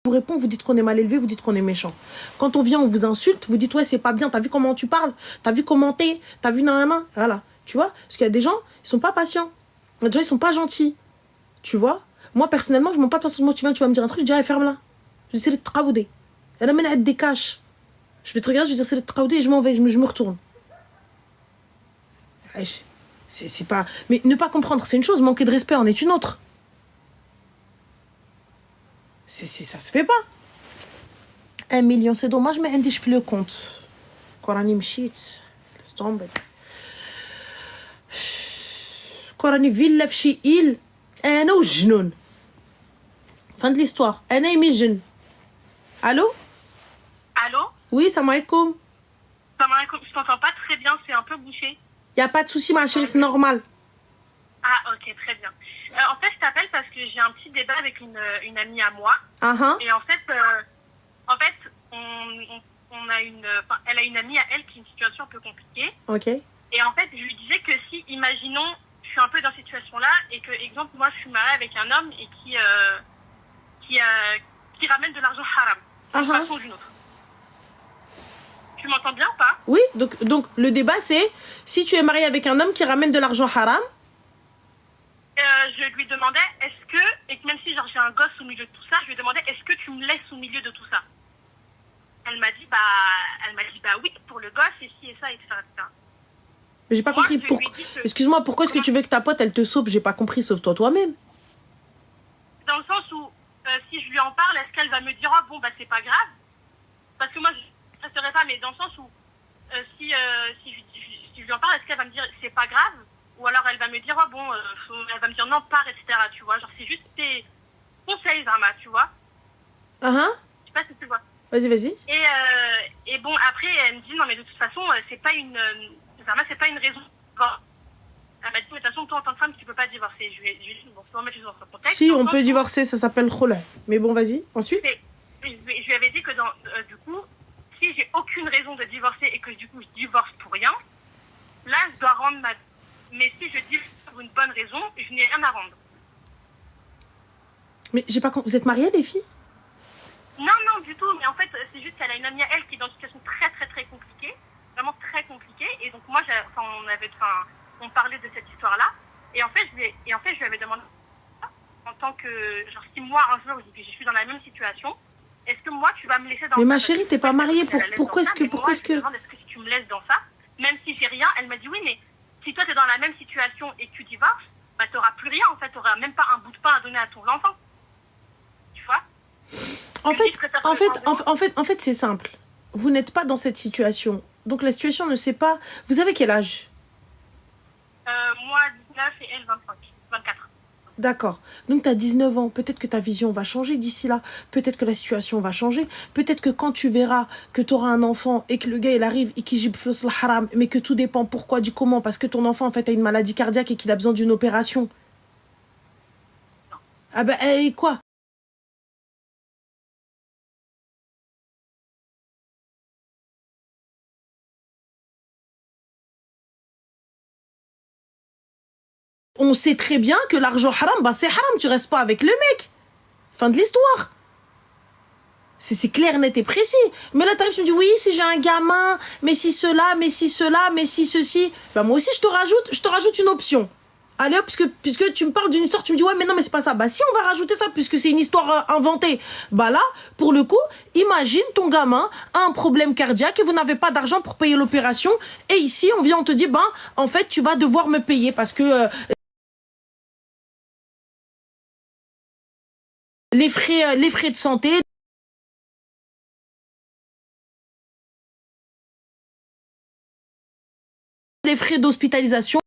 vous répond, vous dites qu'on est mal élevé, vous dites qu'on est méchant. Quand on vient, on vous insulte, vous dites ouais, c'est pas bien, t'as vu comment tu parles, t'as vu comment t'es, t'as vu nanana, voilà. Tu vois, parce qu'il y a des gens, ils sont pas patients. Il y a des gens, ils sont pas gentils. Tu vois, moi personnellement, je m'en pas de façon, moi tu viens, tu vas me dire un truc, je dis allez, ferme-la. Je dis c'est le traoudé. Elle amène à des caches. Je vais te regarder, je vais dire c'est le traoudé et je m'en vais, je me retourne. C'est pas. Mais ne pas comprendre, c'est une chose, manquer de respect en est une autre. Ça se fait pas. 1 million, c'est dommage, mais عنديش في le compte. كوراني مشيت. laisse tomber. كوراني فيلا في شي île. أنا وجنون. Fin de l'histoire. أنا يمي جن. Allô? Allô? Oui, salam alaikum. Salam alaikum. Je t'entends pas très bien, c'est un peu bouché. Y a pas de souci, ma chérie, c'est normal. Ah, ok, très bien. En fait, je t'appelle parce que j'ai un petit débat avec une amie à moi. Et en fait, elle a une amie à elle qui a une situation un peu compliquée. Ok. Et en fait, je lui disais que si, imaginons, je suis un peu dans cette situation-là et que, exemple, moi, je suis mariée avec un homme et qui ramène de l'argent haram, d'une façon ou d'une autre. Tu m'entends bien ou pas? Oui, donc le débat c'est, si tu es marié avec un homme qui ramène de l'argent haram, je lui demandais, est-ce que, et que même si genre, j'ai un gosse au milieu de tout ça, je lui demandais, est-ce que tu me laisses au milieu de tout ça? Elle m'a dit, oui, pour le gosse, et ci et ça, etc. Mais j'ai pas compris. Excuse-moi, pourquoi est-ce que tu veux que ta pote, elle te sauve? J'ai pas compris, sauve-toi toi-même. Dans le sens où, si je lui en parle, est-ce qu'elle va me dire, oh bon, bah c'est pas grave? Parce que moi, je ne serais pas, mais dans le sens où, si je lui en parle, est-ce qu'elle va me dire, c'est pas grave? Ou alors elle va me dire, oh bon, elle va me dire non, pars, etc. Tu vois, genre c'est juste tes conseils, Zama, tu vois. Je sais pas si tu vois. Vas-y. Et bon, après, elle me dit, non, mais de toute façon, c'est pas une raison. Bon. Elle m'a dit, mais de toute façon, toi, en tant que femme, tu peux pas divorcer. Je lui ai dit, bon, faut remettre les choses dans ce contexte. Si, on peut divorcer, ça s'appelle khula. Mais bon, vas-y, ensuite. Je lui avais dit que du coup, si j'ai aucune raison de divorcer et que du coup, je divorce pour rien, là, je dois rendre ma... Mais si je divorce pour une bonne raison, je n'ai rien à rendre. Mais j'ai pas compris. Vous êtes mariées, les filles? Non, du tout. Mais en fait, c'est juste qu'elle a une amie à elle qui est dans une situation très, très, très compliquée. Vraiment très compliquée. Et donc, moi, on parlait de cette histoire-là. Et en fait, je lui avais demandé, en tant que... Genre, si moi, un jour, je suis dans la même situation, est-ce que moi, tu vas me laisser dans ça? Mais ma chérie, t'es pas mariée. Pourquoi est-ce que... Est-ce que si tu me laisses dans ça, même si j'ai rien, elle m'a dit, oui, mais si toi, tu es dans la même situation et que tu divorces, bah, tu n'auras plus rien, en fait. Tu n'auras même pas un bout de pain à donner à ton enfant. Tu vois? En fait, c'est simple. Vous n'êtes pas dans cette situation. Donc, la situation ne sait pas... Vous avez quel âge? Moi, 19 et elle, 25. 24. D'accord. Donc, tu as 19 ans. Peut-être que ta vision va changer d'ici là. Peut-être que la situation va changer. Peut-être que quand tu verras que tu auras un enfant et que le gars, il arrive et qu'il jib flous le haram, mais que tout dépend pourquoi, du comment, parce que ton enfant, en fait, a une maladie cardiaque et qu'il a besoin d'une opération. Non. Ah ben, et quoi? On sait très bien que l'argent haram, bah c'est haram, tu restes pas avec le mec. Fin de l'histoire. C'est clair, net et précis. Mais là, t'arrives, tu me dis, oui, si j'ai un gamin, mais si cela, mais si cela, mais si ceci. Bah moi aussi, je te rajoute une option. Allez hop, puisque tu me parles d'une histoire, tu me dis, ouais, mais non, mais c'est pas ça. Bah si, on va rajouter ça, puisque c'est une histoire inventée. Bah là, pour le coup, imagine ton gamin a un problème cardiaque et vous n'avez pas d'argent pour payer l'opération. Et ici, on te dit, ben, en fait, tu vas devoir me payer parce que... les frais de santé, les frais d'hospitalisation,